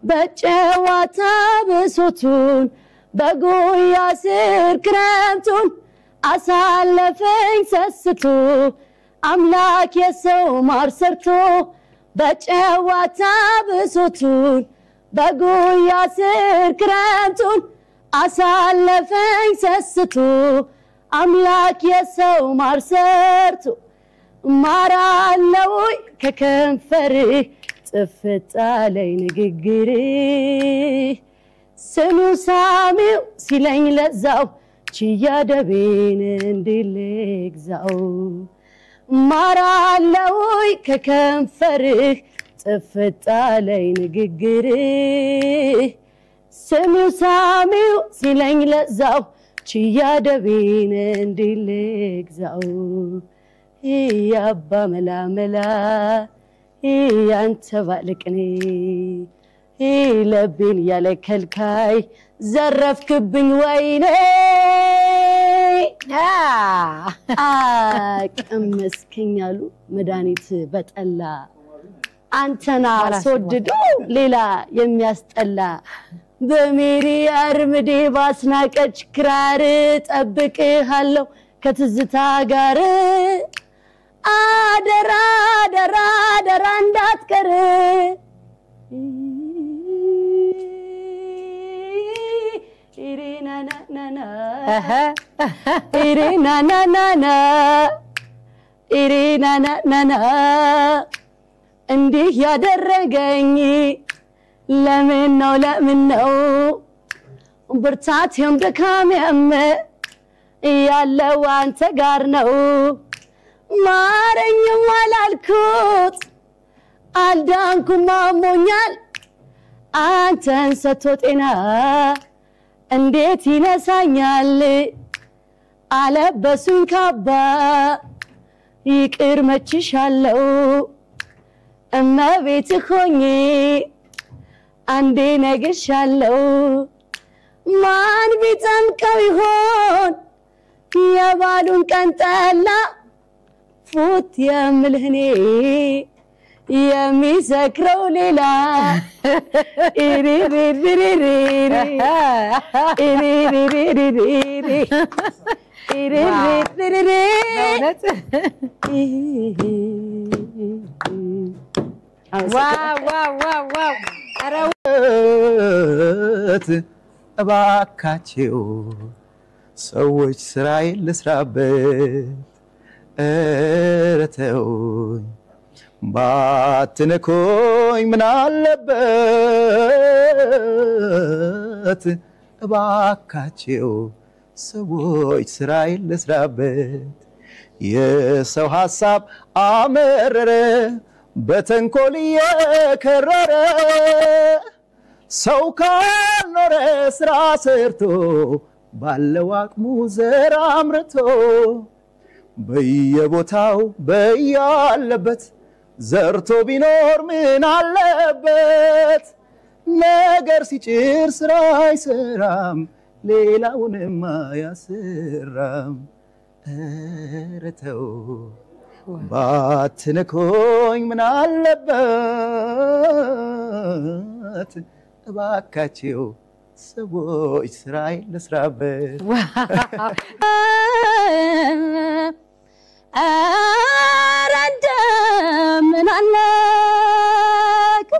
በጨዋታ ብሶቱን በጉያ ስር ክረምቱን አሳለፈኝ ሰስቶ አምላክ የሰው ማር ሰርቶ በጨዋታ ብሶቱን በጉያ ስር ክረምቱን አሳለፈኝ ሰስቶ አምላክ የሰው ማር ሰርቶ ማራለው ከከንፈርህ ጥፍጣለይ ንግግር ስሙ ሳሚው ሲለኝ ለዛው ችያደቤን እንድልግዛው ማራለው ከከንፈርህ ጥፍጣለይ ንግግር ስሙ ሳሚው ሲለኝ ለዛው ችያደቤን እንድልግዛው ያባ መላመላ ያንተ ባልቅኔ ለብን ያለ ከልካይ ዘረፍክብኝ ወይኔ አቀመስከኛሉ መድኃኒት በጠላ አንተና አስወድዶ ሌላ የሚያስጠላ በሜሪ አርምዴ ባስናቀች ክራር ጠብቅሃለሁ ከትዝታ ጋር አደራ አደራ አደራ እንዳትቀር ኢሪናናናና ኢሪናናናና ኢሪናናናና እንዲህ ያደረገኝ ለምን ነው ብርታቴም ድካሜም ያለው አንተ ጋር ነው ማረኝም አላልኩት አልዳንኩም አሞኛል አንተን ሰጥቶ ጤና እንዴት ይነሳኛል አለበሱኝ ካባ ይቅር መችሻለው እመቤት ሆኜ አንዴ ነግሻለው ማን ቢጠምቀው ይሆን የባሉን ቀን ጠላ ፉት የምልህኔ የሚሰክረው ሌላ እባካችሁ ሰዎች ስራዬን ልስራበት እረተውኝ ባትነኮኝ ምን አለበት እባካችሁ ሰዎች ስራዬን ልስራበት የሰው ሐሳብ አመረረ በተንኮል የከረረ ሰው ካልኖረ ስራ ሰርቶ ባለው አቅሙ ዘር አምርቶ በየቦታው በያለበት ዘርቶ ቢኖር ምን አለበት ነገር ሲጭር ስራ አይሰራም ሌላውንም አያሰራም እረተው ባትነኮኝ ምን አለበት እባካችሁ ሰዎች ስራዬን ልስራበት አረንደ ምን አለክ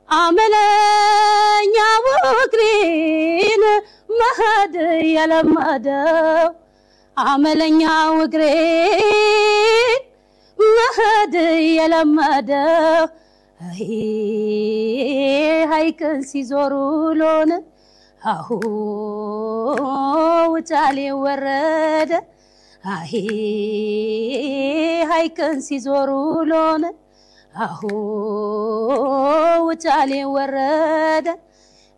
አመለኛ ወግሪን መሃድ ያለማደው አመለኛ ወግሪን መሃድ ያለማደው ሃይከን ሲዞሩ ሎነ አሁ ወጫሌ ወረደ ሃይከን ሲዞሩ ሎነ አሁ ወጫሌ ወረደ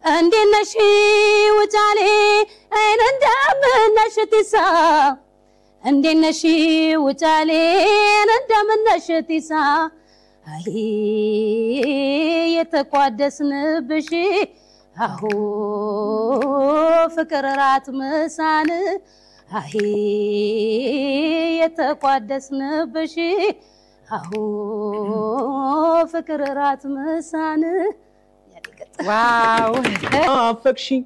እንዴነሽ ወጫሌ አይን እንደምነሽቲሳ እንዴነሽ ወጫሌ እንደምነሽቲሳ የተቋደስንብሽ አሁ ፍቅር ራት መሳን የተቋደስንብሽ አሁ ፍቅር ራት መሳን ዋው ናፈቅሽኝ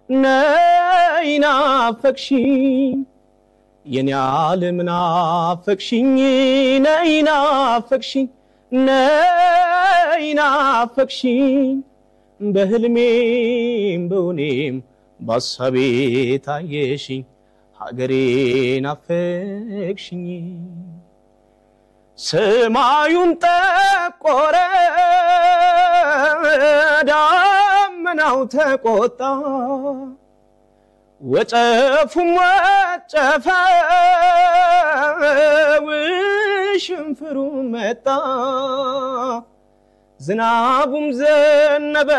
ነይ ናፈቅሽኝ የኔ ዓለም ናፈቅሽኝ ነይ ናፈቅሽኝ ነይ ናፈቅሽኝ በህልሜም በውኔም በሐሳቤ ታየሽኝ ሀገሬ ናፈቅሽኝ ሰማዩም ጠቆረ ዳመናው ተቆጣ ወጨፉም ወጨፈ ውሽንፍሩ መጣ ዝናቡም ዘነበ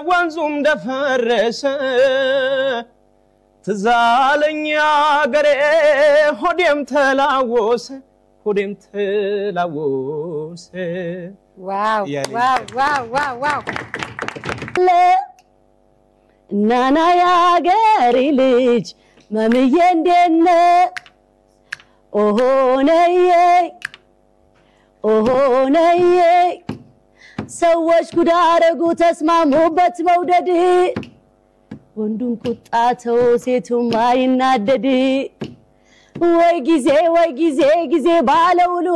ወንዙም ደፈረሰ ትዛለኝ አገሬ ሆዴም ተላወሰ ዋው ዋው ዋው ዋው ዋው ናና ያገሬ ልጅ ማምዬ እንደነ ኦሆነዬ ሰዎች ጉዳረጉ ተስማሙበት መውደድ ወንዱን ቁጣተው ሴቱም አይናደድ ወይ ጊዜ ባለውሉ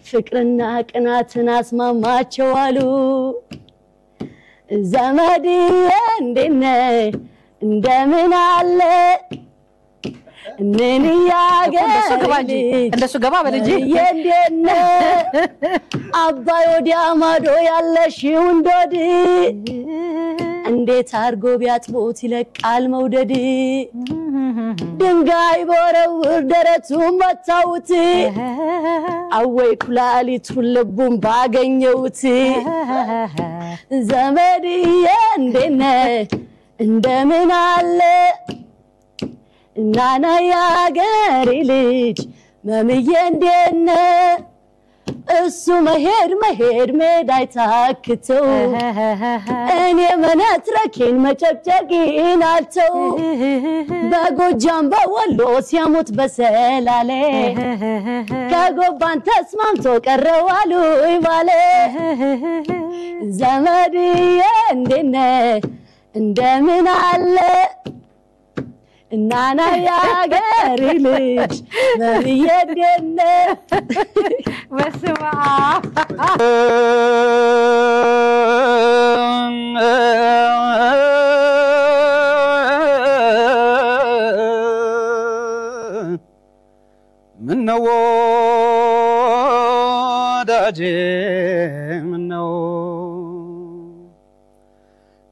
ፍቅርና ቅናትን አስማማቸው አሉ ዘመድ እንደነ እንደምን አለ እነን ያገር እንደሱ ገባ በልጂ የእንደነ አባይ ወዲያ ማዶ ያለሽው እንዶድ እንዴት አርጎ ቢያጥቦት ይለቃል መውደድ ድንጋይ ቦረውር ደረቱን መታውት አወይ ኩላሊቱን ልቡን ባገኘውት ዘመድዬ እንደነ እንደምን አለ ናና ያገሬ ልጅ ማምዬ እንደነ እሱ መሄድ ሜዳ አይታክተው እኔ መነትረኬን መጨብጨቂን አልተው በጎጃም በወሎ ሲያሙት በሰላሌ ከጎባን ተስማምቶ ቀረው አሉ ይባለ ዘመድዬ እንደነ እንደምን አለ ናና ያገሬ ልጅ ማምዬ እንደነ በስማ ምነው ወዳጄ ምነው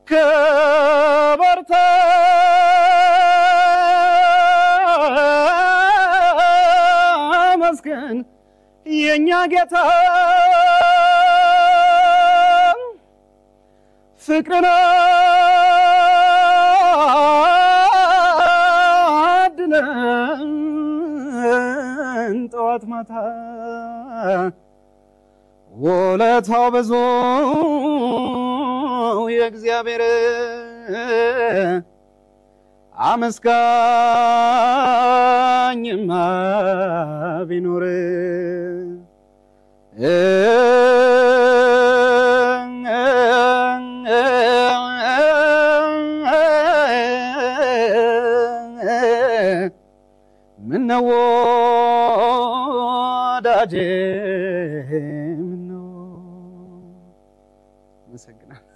ከበርታ መስገን የኛ ጌታ ፍቅርና አድነን ጠዋት ማታ ወለታው ብዙ የእግዚአብሔር አመስጋኝማ ቢኖር ምነው ወዳጄ ምነው መሰግናለሁ